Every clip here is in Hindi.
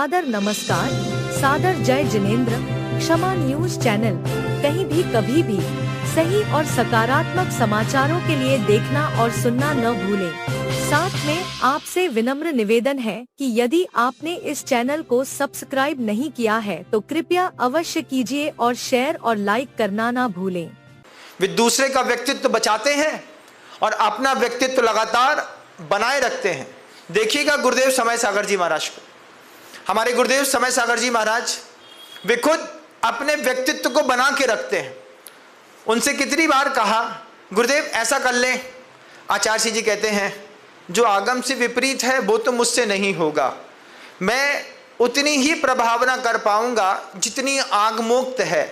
सादर नमस्कार, सादर जय जिनेंद्र। क्षमा न्यूज चैनल कहीं भी कभी भी सही और सकारात्मक समाचारों के लिए देखना और सुनना न भूलें। साथ में आपसे विनम्र निवेदन है कि यदि आपने इस चैनल को सब्सक्राइब नहीं किया है तो कृपया अवश्य कीजिए और शेयर और लाइक करना ना भूलें। वे दूसरे का व्यक्तित्व बचाते हैं और अपना व्यक्तित्व लगातार बनाए रखते हैं। देखिएगा गुरुदेव समय सागर जी महाराज को, हमारे गुरुदेव समय सागर जी महाराज वे खुद अपने व्यक्तित्व को बना के रखते हैं। उनसे कितनी बार कहा गुरुदेव ऐसा कर लें, आचार्य जी कहते हैं जो आगम से विपरीत है वो तो मुझसे नहीं होगा, मैं उतनी ही प्रभावना कर पाऊंगा जितनी आगमोक्त है।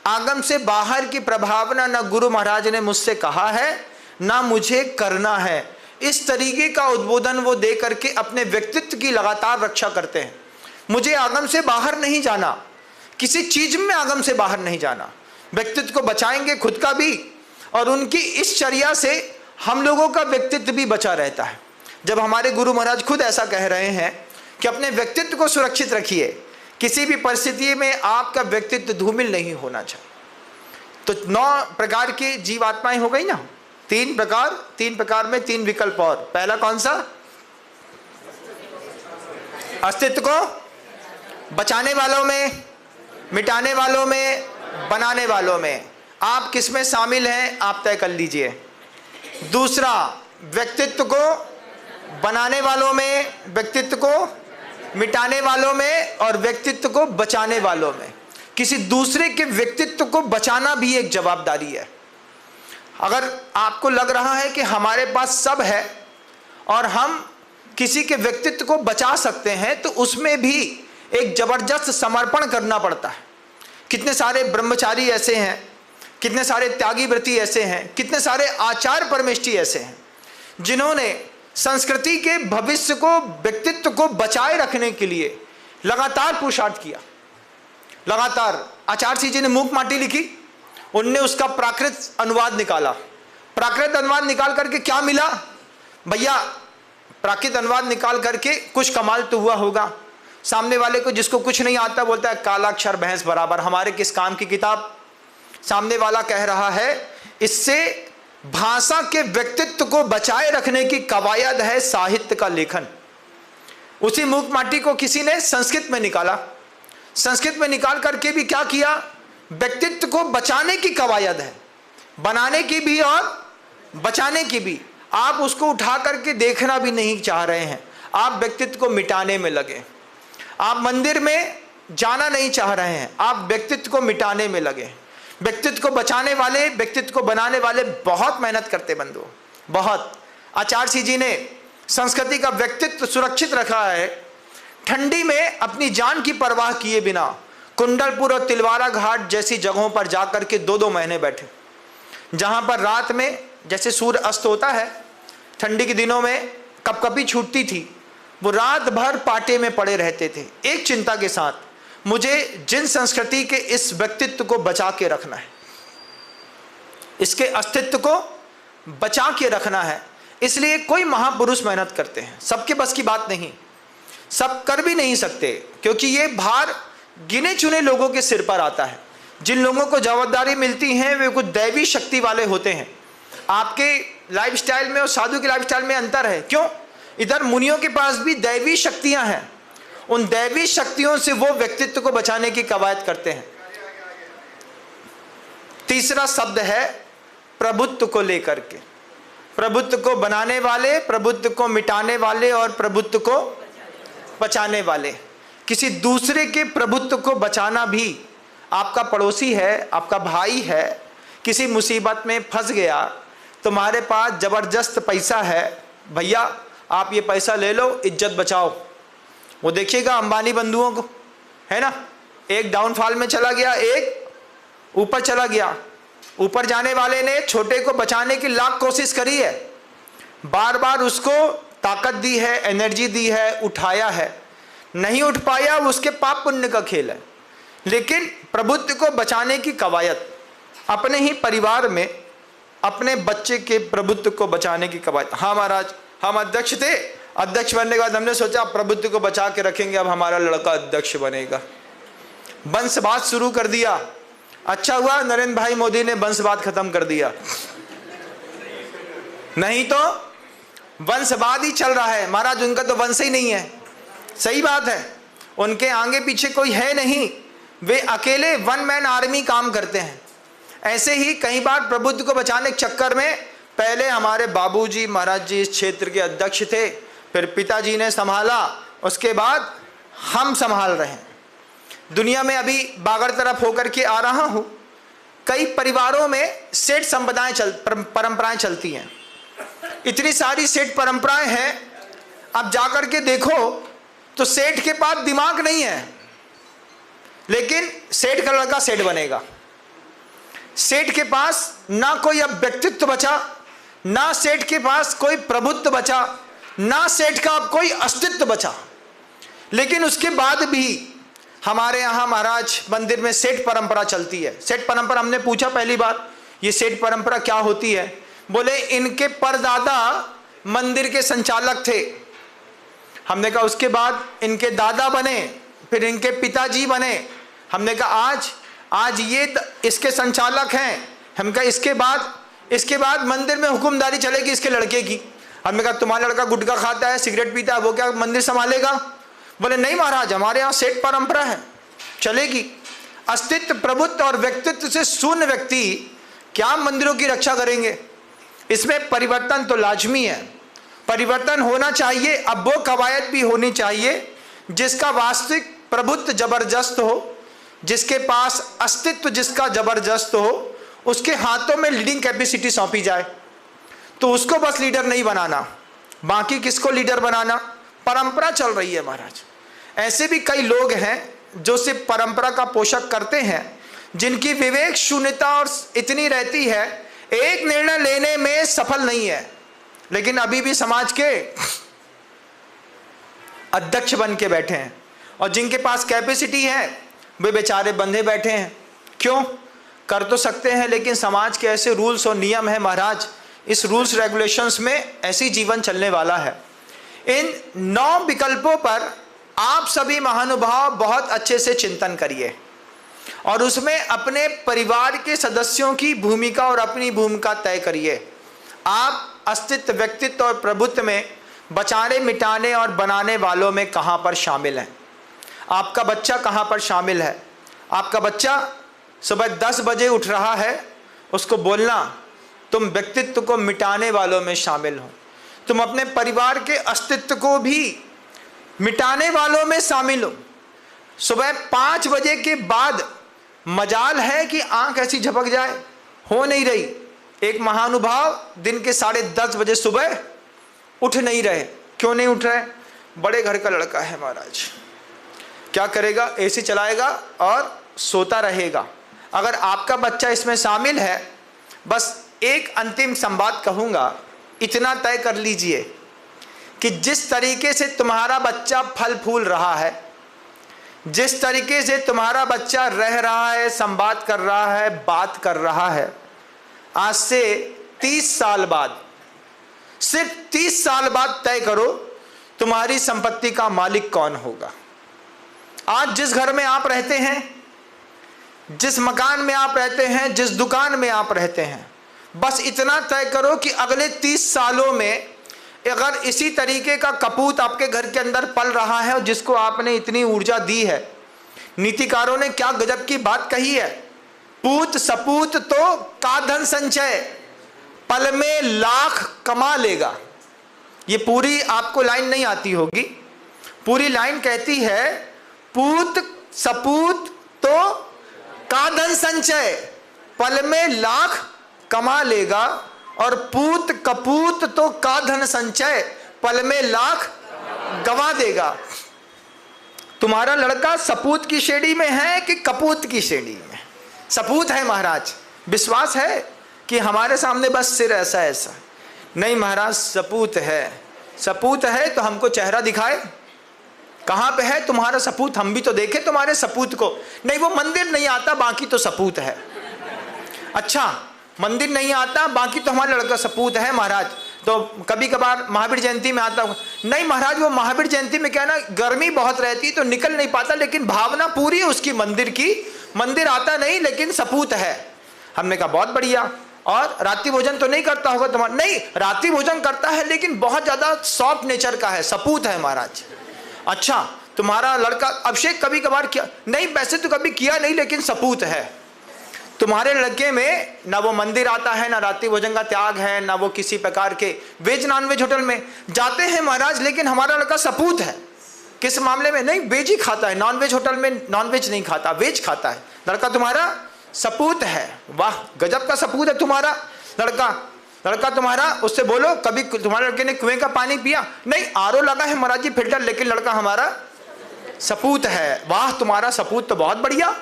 आगम से बाहर की प्रभावना न गुरु महाराज ने मुझसे कहा है ना मुझे करना है। इस तरीके का उद्बोधन वो दे करके अपने व्यक्तित्व की लगातार रक्षा करते हैं। मुझे आगम से बाहर नहीं जाना, किसी चीज में आगम से बाहर नहीं जाना, व्यक्तित्व को बचाएंगे खुद का भी, और उनकी इस चर्या से हम लोगों का व्यक्तित्व भी बचा रहता है। जब हमारे गुरु महाराज खुद ऐसा कह रहे हैं कि अपने व्यक्तित्व को सुरक्षित रखिए, किसी भी परिस्थिति में आपका व्यक्तित्व धूमिल नहीं होना चाहिए। तो 9 प्रकार की जीवात्माएं हो गई ना, 3 प्रकार में 3 विकल्प और। पहला कौन सा? अस्तित्व को बचाने वालों में, मिटाने वालों में, बनाने वालों में। आप किस में शामिल हैं आप तय कर लीजिए। दूसरा, व्यक्तित्व को बनाने वालों में, व्यक्तित्व को मिटाने वालों में और व्यक्तित्व को बचाने वालों में। किसी दूसरे के व्यक्तित्व को बचाना भी एक जवाबदारी है। अगर आपको लग रहा है कि हमारे पास सब है और हम किसी के व्यक्तित्व को बचा सकते हैं तो उसमें भी एक जबरदस्त समर्पण करना पड़ता है। कितने सारे ब्रह्मचारी ऐसे हैं, कितने सारे त्यागी व्रती ऐसे हैं, कितने सारे आचार परमेष्ठी ऐसे हैं जिन्होंने संस्कृति के भविष्य को, व्यक्तित्व को बचाए रखने के लिए लगातार पुरुषार्थ किया। लगातार आचार्य जी ने मूक माटी लिखी, उनने उसका प्राकृत अनुवाद निकाला। प्राकृत अनुवाद निकाल करके क्या मिला भैया? प्राकृत अनुवाद निकाल करके कुछ कमाल तो हुआ होगा। सामने वाले को जिसको कुछ नहीं आता बोलता है कालाक्षर भैंस बराबर, हमारे किस काम की किताब। सामने वाला कह रहा है इससे भाषा के व्यक्तित्व को बचाए रखने की कवायद है साहित्य का लेखन। उसी मूक माटी को किसी ने संस्कृत में निकाला, संस्कृत में निकाल करके भी क्या किया? व्यक्तित्व को बचाने की कवायद है, बनाने की भी और बचाने की भी। आप उसको उठा करके देखना भी नहीं चाह रहे हैं, आप व्यक्तित्व को मिटाने में लगे। आप मंदिर में जाना नहीं चाह रहे हैं, आप व्यक्तित्व को मिटाने में लगे। व्यक्तित्व को बचाने वाले, व्यक्तित्व को बनाने वाले बहुत मेहनत करते बंधु, बहुत। आचार्य जी ने संस्कृति का व्यक्तित्व सुरक्षित रखा है। ठंडी में अपनी जान की परवाह किए बिना कुंडलपुर और तिलवारा घाट जैसी जगहों पर जाकर के 2-2 महीने बैठे, जहां पर रात में जैसे सूर्य अस्त होता है, ठंडी के दिनों में कपकपी छूटती थी, वो रात भर पाटे में पड़े रहते थे एक चिंता के साथ, मुझे जिन संस्कृति के इस व्यक्तित्व को बचा के रखना है, इसके अस्तित्व को बचा के रखना है। इसलिए कोई महापुरुष मेहनत करते हैं, सबके बस की बात नहीं, सब कर भी नहीं सकते, क्योंकि ये भार गिने चुने लोगों के सिर पर आता है। जिन लोगों को जवाबदारी मिलती है वे कुछ दैवी शक्ति वाले होते हैं। आपके लाइफस्टाइल में और साधु के लाइफस्टाइल में अंतर है। क्यों? इधर मुनियों के पास भी दैवी शक्तियां हैं, उन दैवी शक्तियों से वो व्यक्तित्व को बचाने की कवायद करते हैं। तीसरा शब्द है प्रभुत्व को लेकर के, प्रभुत्व को बनाने वाले, प्रभुत्व को मिटाने वाले और प्रभुत्व को बचाने वाले। किसी दूसरे के प्रभुत्व को बचाना भी, आपका पड़ोसी है, आपका भाई है, किसी मुसीबत में फंस गया, तुम्हारे पास जबरदस्त पैसा है, भैया आप ये पैसा ले लो, इज्जत बचाओ। वो देखिएगा अंबानी बंधुओं को, है ना, एक डाउनफॉल में चला गया, एक ऊपर चला गया। ऊपर जाने वाले ने छोटे को बचाने की लाख कोशिश करी है, बार बार उसको ताकत दी है, एनर्जी दी है, उठाया है, नहीं उठ पाया, उसके पाप पुण्य का खेल है। लेकिन प्रभुत्व को बचाने की कवायद, अपने ही परिवार में अपने बच्चे के प्रभुत्व को बचाने की कवायद। हाँ महाराज, हम अध्यक्ष थे, अध्यक्ष बनने के बाद हमने सोचा प्रभुत्व को बचा के रखेंगे, अब हमारा लड़का अध्यक्ष बनेगा। वंशवाद शुरू कर दिया। अच्छा हुआ नरेंद्र भाई मोदी ने वंशवाद खत्म कर दिया, नहीं तो वंशवाद ही चल रहा है। महाराज उनका तो वंश ही नहीं है। सही बात है, उनके आगे पीछे कोई है नहीं, वे अकेले वन मैन आर्मी काम करते हैं। ऐसे ही कई बार प्रभुत्व को बचाने के चक्कर में पहले हमारे बाबूजी महाराज जी इस क्षेत्र के अध्यक्ष थे, फिर पिताजी ने संभाला, उसके बाद हम संभाल रहे हैं। दुनिया में अभी बागड़ तरफ होकर के आ रहा हूं, कई परिवारों में सेठ संप्रदाय परंपराएं चलती हैं। इतनी सारी सेठ परंपराएं हैं, अब जाकर के देखो तो सेठ के पास दिमाग नहीं है, लेकिन सेठ का लड़का सेठ बनेगा। सेठ के पास ना कोई अब व्यक्तित्व बचा, ना सेठ के पास कोई प्रभुत्व बचा, ना सेठ का अब कोई अस्तित्व बचा। लेकिन उसके बाद भी हमारे यहाँ महाराज मंदिर में सेठ परंपरा चलती है। सेठ परंपरा, हमने पूछा पहली बार ये सेठ परंपरा क्या होती है? बोले इनके परदादा मंदिर के संचालक थे। हमने कहा उसके बाद इनके दादा बने, फिर इनके पिताजी बने। हमने कहा आज ये इसके संचालक हैं। हम कहा इसके बाद मंदिर में हुक्मदारी चलेगी इसके लड़के की। हमने कहा तुम्हारा लड़का गुटखा खाता है, सिगरेट पीता है, वो क्या मंदिर संभालेगा? बोले नहीं महाराज, हमारे यहाँ सेठ परंपरा है, चलेगी। अस्तित्व, प्रभुत्व और व्यक्तित्व से शून्य व्यक्ति क्या मंदिरों की रक्षा करेंगे? इसमें परिवर्तन तो लाजमी है, परिवर्तन होना चाहिए। अब वो कवायद भी होनी चाहिए जिसका वास्तविक प्रभुत्व जबरदस्त हो, जिसके पास अस्तित्व जिसका जबरदस्त हो, उसके हाथों में लीडिंग कैपेसिटी सौंपी जाए। तो उसको बस लीडर नहीं बनाना, बाकी किसको लीडर बनाना? परंपरा चल रही है महाराज। ऐसे भी कई लोग हैं जो सिर्फ परंपरा का पोषक करते हैं, जिनकी विवेक शून्यता और इतनी रहती है, एक निर्णय लेने में सफल नहीं है, लेकिन अभी भी समाज के अध्यक्ष बन के बैठे हैं। और जिनके पास कैपेसिटी है वे बेचारे बंधे बैठे हैं। क्यों? कर तो सकते हैं, लेकिन समाज के ऐसे रूल्स और नियम है महाराज, इस रूल्स रेगुलेशंस में ऐसी जीवन चलने वाला है। इन 9 विकल्पों पर आप सभी महानुभाव बहुत अच्छे से चिंतन करिए और उसमें अपने परिवार के सदस्यों की भूमिका और अपनी भूमिका तय करिए। आप अस्तित्व, व्यक्तित्व और प्रभुत्व में बचाने, मिटाने और बनाने वालों में कहां पर शामिल हैं? आपका बच्चा कहां पर शामिल है? आपका बच्चा सुबह 10 बजे उठ रहा है, उसको बोलना तुम व्यक्तित्व को मिटाने वालों में शामिल हो, तुम अपने परिवार के अस्तित्व को भी मिटाने वालों में शामिल हो। सुबह 5 बजे के बाद मजाल है कि आंख ऐसी झपक जाए, हो नहीं रही। एक महानुभाव दिन के 10:30 बजे सुबह उठ नहीं रहे। क्यों नहीं उठ रहे? बड़े घर का लड़का है महाराज, क्या करेगा? एसी चलाएगा और सोता रहेगा। अगर आपका बच्चा इसमें शामिल है, बस एक अंतिम संवाद कहूंगा, इतना तय कर लीजिए कि जिस तरीके से तुम्हारा बच्चा फल फूल रहा है, जिस तरीके से तुम्हारा बच्चा रह रहा है, संवाद कर रहा है, बात कर रहा है, आज से 30 साल बाद, सिर्फ 30 साल बाद तय करो तुम्हारी संपत्ति का मालिक कौन होगा। आज जिस घर में आप रहते हैं, जिस मकान में आप रहते हैं, जिस दुकान में आप रहते हैं, बस इतना तय करो कि अगले 30 सालों में अगर इसी तरीके का कपूत आपके घर के अंदर पल रहा है और जिसको आपने इतनी ऊर्जा दी है। नीतिकारों ने क्या गजब की बात कही है, पूत सपूत तो का धन संचय, पल में लाख कमा लेगा। ये पूरी आपको लाइन नहीं आती होगी, पूरी लाइन कहती है पूत सपूत तो का धन संचय, पल में लाख कमा लेगा, और पूत कपूत तो का धन संचय, पल में लाख गवा देगा। तुम्हारा लड़का सपूत की श्रेणी में है कि कपूत की श्रेणी में? सपूत है महाराज। विश्वास है कि हमारे सामने बस सिर ऐसा ऐसा? नहीं महाराज, सपूत है। सपूत है तो हमको चेहरा दिखाए, कहाँ पे है तुम्हारा सपूत? हम भी तो देखें तुम्हारे सपूत को। नहीं, वो मंदिर नहीं आता, बाकी तो सपूत है। अच्छा, मंदिर नहीं आता, बाकी तो हमारा लड़का सपूत है महाराज। तो कभी कभार महावीर जयंती में आता हूँ। नहीं महाराज, वो महावीर जयंती में क्या ना, गर्मी बहुत रहती तो निकल नहीं पाता, लेकिन भावना पूरी है उसकी मंदिर की, मंदिर आता नहीं लेकिन सपूत है। हमने कहा बहुत बढ़िया। और रात्रि भोजन तो नहीं करता होगा तुम्हारा? नहीं, रात्रि भोजन करता है लेकिन बहुत ज्यादा सॉफ्ट नेचर का है, सपूत है महाराज। अच्छा, तुम्हारा लड़का अभिषेक कभी कभार किया? नहीं, वैसे तो कभी किया नहीं लेकिन सपूत है। तुम्हारे लड़के में ना वो मंदिर आता है, ना रात्रि भोजन का त्याग है, ना वो किसी प्रकार के वेज नॉनवेज होटल में जाते हैं महाराज, लेकिन हमारा लड़का सपूत है। किस मामले में? नहीं, वेज ही खाता है, नॉनवेज होटल में नॉनवेज नहीं खाता, वेज खाता है। लड़का तुम्हारा सपूत है। वाह, गजब का सपूत है तुम्हारा लड़का तुम्हारा। उससे बोलो कभी तुम्हारे लड़के ने कुएं का पानी पिया? नहीं, आरओ लगा है महाराज जी, फिल्टर, लेकिन लड़का हमारा सपूत है। वाह, तुम्हारा सपूत तो बहुत बढ़िया।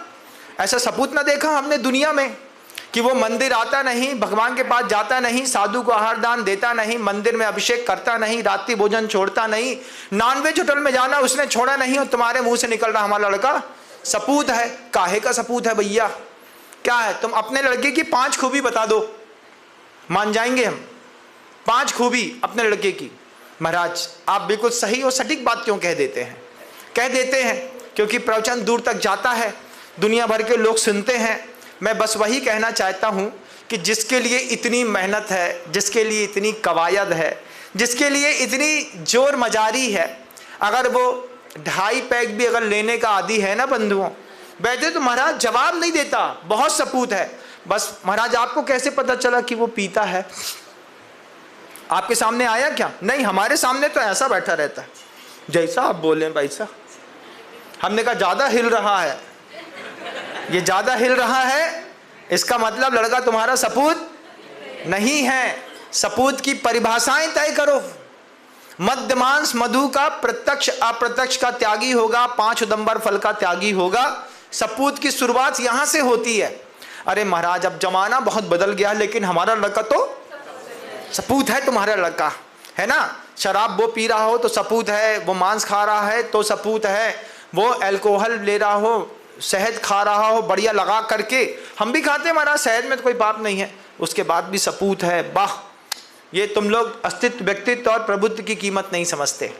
ऐसा सपूत ना देखा हमने दुनिया में कि वो मंदिर आता नहीं, भगवान के पास जाता नहीं, साधु को आहार दान देता नहीं, मंदिर में अभिषेक करता नहीं, रात्रि भोजन छोड़ता नहीं, नॉनवेज होटल में जाना उसने छोड़ा नहीं, और तुम्हारे मुंह से निकल रहा हमारा लड़का सपूत है। काहे का सपूत है भैया? क्या है? तुम अपने लड़के की 5 खूबी बता दो, मान जाएंगे हम। 5 खूबी अपने लड़के की। महाराज आप बिल्कुल सही और सटीक बात क्यों कह देते हैं? कह देते हैं क्योंकि प्रवचन दूर तक जाता है, दुनिया भर के लोग सुनते हैं। मैं बस वही कहना चाहता हूं कि जिसके लिए इतनी मेहनत है, जिसके लिए इतनी कवायद है, जिसके लिए इतनी जोर मजारी है, अगर वो 2.5 पैक भी अगर लेने का आदी है ना बंधुओं, बैठे तो महाराज जवाब नहीं देता, बहुत सपूत है। बस महाराज आपको कैसे पता चला कि वो पीता है? आपके सामने आया क्या? नहीं, हमारे सामने तो ऐसा बैठा रहता है जैसा आप बोले भाई साहब। हमने कहा ज्यादा हिल रहा है, ये ज्यादा हिल रहा है, इसका मतलब लड़का तुम्हारा सपूत नहीं है। सपूत की परिभाषाएं तय करो। मद्य मांस मधु का प्रत्यक्ष अप्रत्यक्ष का त्यागी होगा, 5 उदंबर फल का त्यागी होगा। सपूत की शुरुआत यहां से होती है। अरे महाराज अब जमाना बहुत बदल गया, लेकिन हमारा लड़का तो सपूत है। तुम्हारा लड़का है ना, शराब वो पी रहा हो तो सपूत है, वो मांस खा रहा है तो सपूत है, वो अल्कोहल ले रहा हो, शहद खा रहा हो बढ़िया लगा करके, हम भी खाते हैं महाराज, शहद में तो कोई पाप नहीं है, उसके बाद भी सपूत है। वाह, ये तुम लोग अस्तित्व, व्यक्तित्व और प्रभुत्व की कीमत नहीं समझते।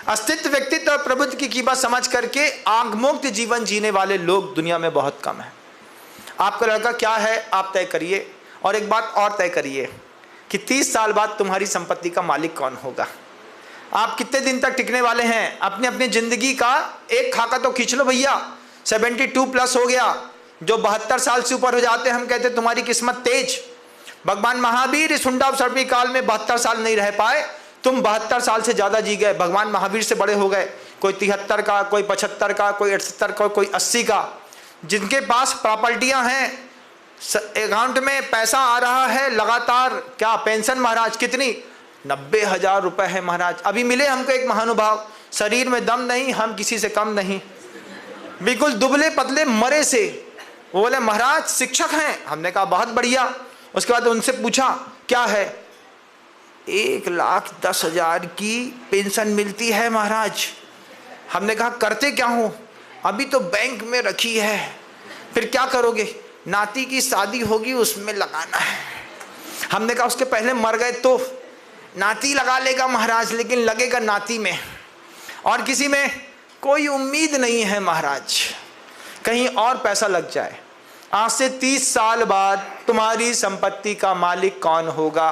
अस्तित्व, व्यक्तित्व और प्रभुत्व की कीमत समझ करके आगमुक्त जीवन जीने वाले लोग दुनिया में बहुत कम है। आपका लड़का क्या है आप तय करिए, और एक बात और तय करिए कि 30 साल बाद तुम्हारी संपत्ति का मालिक कौन होगा। आप कितने दिन तक टिकने वाले हैं? अपनी अपनी जिंदगी का एक खाका तो खींच लो भैया। 72 प्लस हो गया, जो 72 साल से ऊपर हो जाते हैं हम कहते तुम्हारी किस्मत तेज। भगवान महावीर इस हुंडासर्पी काल में 72 साल नहीं रह पाए, तुम 72 साल से ज्यादा जी गए। भगवान महावीर से बड़े हो गए, कोई 73 का, कोई 75 का, कोई 78 का, कोई 80 का। जिनके पास प्रॉपर्टियां हैं, अकाउंट में पैसा आ रहा है लगातार, क्या पेंशन महाराज कितनी? 90,000 रुपए है महाराज। अभी मिले हमको एक महानुभाव, शरीर में दम नहीं, हम किसी से कम नहीं, बिल्कुल दुबले पतले मरे से। वो बोले महाराज शिक्षक हैं। हमने कहा बहुत बढ़िया। उसके बाद उनसे पूछा क्या है? 1,10,000 की पेंशन मिलती है महाराज। हमने कहा करते क्या हो? अभी तो बैंक में रखी है। फिर क्या करोगे? नाती की शादी होगी उसमें लगाना है। हमने कहा उसके पहले मर गए तो? नाती लगा लेगा महाराज, लेकिन लगेगा नाती में, और किसी में कोई उम्मीद नहीं है महाराज, कहीं और पैसा लग जाए। आज से 30 साल बाद तुम्हारी संपत्ति का मालिक कौन होगा?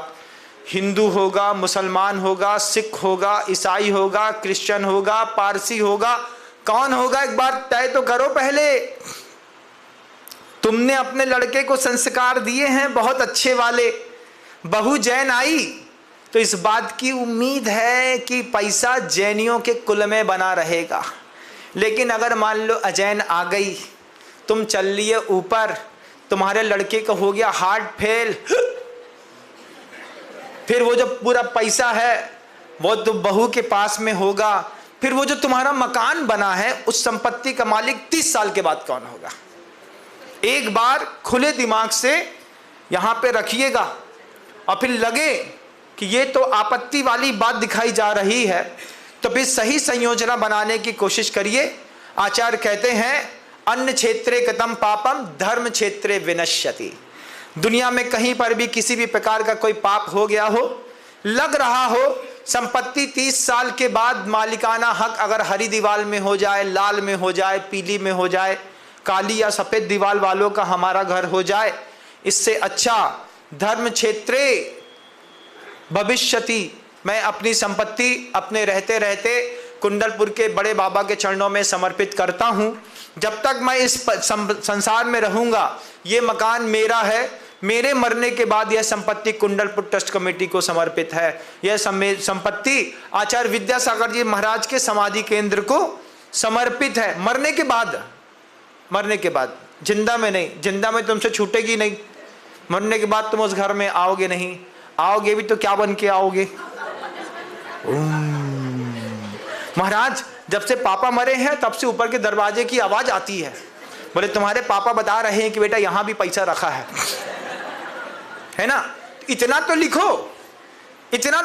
हिंदू होगा, मुसलमान होगा, सिख होगा, ईसाई होगा, क्रिश्चियन होगा, पारसी होगा, कौन होगा? एक बार तय तो करो पहले। तुमने अपने लड़के को संस्कार दिए हैं बहुत अच्छे वाले, बहू जैन आई तो इस बात की उम्मीद है कि पैसा जैनियों के कुल में बना रहेगा। लेकिन अगर मान लो अजैन आ गई, तुम चल लिए ऊपर, तुम्हारे लड़के का हो गया हार्ट फेल, फिर वो जो पूरा पैसा है वो तो बहू के पास में होगा। फिर वो जो तुम्हारा मकान बना है उस संपत्ति का मालिक 30 साल के बाद कौन होगा? एक बार खुले दिमाग से यहां पे रखिएगा, और फिर लगे कि ये तो आपत्ति वाली बात दिखाई जा रही है, तो फिर सही संयोजना बनाने की कोशिश करिए। आचार्य कहते हैं अन्य क्षेत्रे कतम पापम धर्म क्षेत्रे विनश्यति। दुनिया में कहीं पर भी किसी भी प्रकार का कोई पाप हो गया हो, लग रहा हो संपत्ति 30 साल के बाद मालिकाना हक अगर हरी दीवार में हो जाए, लाल में हो जाए, पीली में हो जाए, काली या सफेद दीवार वालों का हमारा घर हो जाए, इससे अच्छा धर्म क्षेत्रे भविष्यति। मैं अपनी संपत्ति अपने रहते रहते कुंडलपुर के बड़े बाबा के चरणों में समर्पित करता हूं। जब तक मैं इस संसार में रहूंगा ये मकान मेरा है, मेरे मरने के बाद यह संपत्ति कुंडलपुर ट्रस्ट कमेटी को समर्पित है। यह संपत्ति आचार्य विद्यासागर जी महाराज के समाधि केंद्र को समर्पित है। मरने के बाद, जिंदा में नहीं, जिंदा में तुमसे छूटेगी नहीं, मरने के बाद तुम उस घर में आओगे नहीं, आओगे भी तो क्या बन के आओगे। महाराज जब से पापा मरे हैं तब से ऊपर के दरवाजे की आवाज आती है, बोले तुम्हारे पापा बता रहे हैं कि बेटा यहां भी पैसा रखा है ना। इतना तो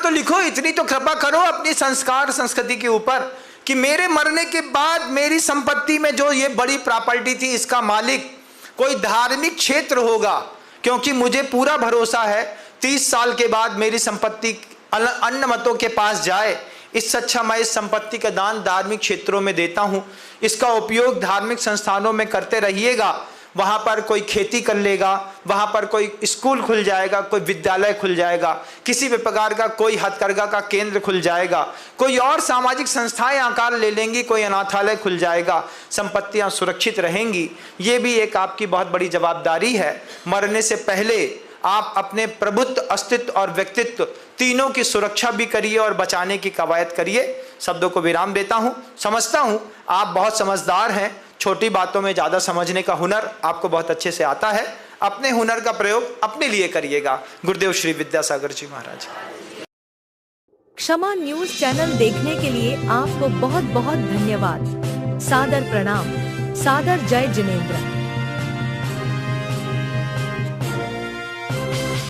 लिखो, इतनी तो कृपा करो अपनी संस्कार संस्कृति के ऊपर कि मेरे मरने के बाद मेरी संपत्ति में जो ये बड़ी प्रॉपर्टी थी इसका मालिक कोई धार्मिक क्षेत्र होगा, क्योंकि मुझे पूरा भरोसा है 30 साल के बाद मेरी संपत्ति अन्य मतों के पास जाए। इससे अच्छा मैं इस संपत्ति का दान धार्मिक क्षेत्रों में देता हूं। इसका उपयोग धार्मिक संस्थानों में करते रहिएगा। वहां पर कोई खेती कर लेगा, वहां पर कोई स्कूल खुल जाएगा, कोई विद्यालय खुल जाएगा, किसी भी प्रकार का कोई हथकरघा का केंद्र खुल जाएगा, कोई और सामाजिक संस्थाएं आकार ले लेंगी, कोई अनाथालय खुल जाएगा, संपत्तियां सुरक्षित रहेंगी। ये भी एक आपकी बहुत बड़ी जवाबदारी है। मरने से पहले आप अपने प्रभुत्व, अस्तित्व और व्यक्तित्व तीनों की सुरक्षा भी करिए और बचाने की कवायद करिए। शब्दों को विराम देता हूं। समझता हूं आप बहुत समझदार हैं, छोटी बातों में ज्यादा समझने का हुनर आपको बहुत अच्छे से आता है। अपने हुनर का प्रयोग अपने लिए करिएगा। गुरुदेव श्री विद्यासागर जी महाराज। क्षमा न्यूज चैनल देखने के लिए आपको बहुत बहुत धन्यवाद। सादर प्रणाम। सादर जय जिनेंद्र।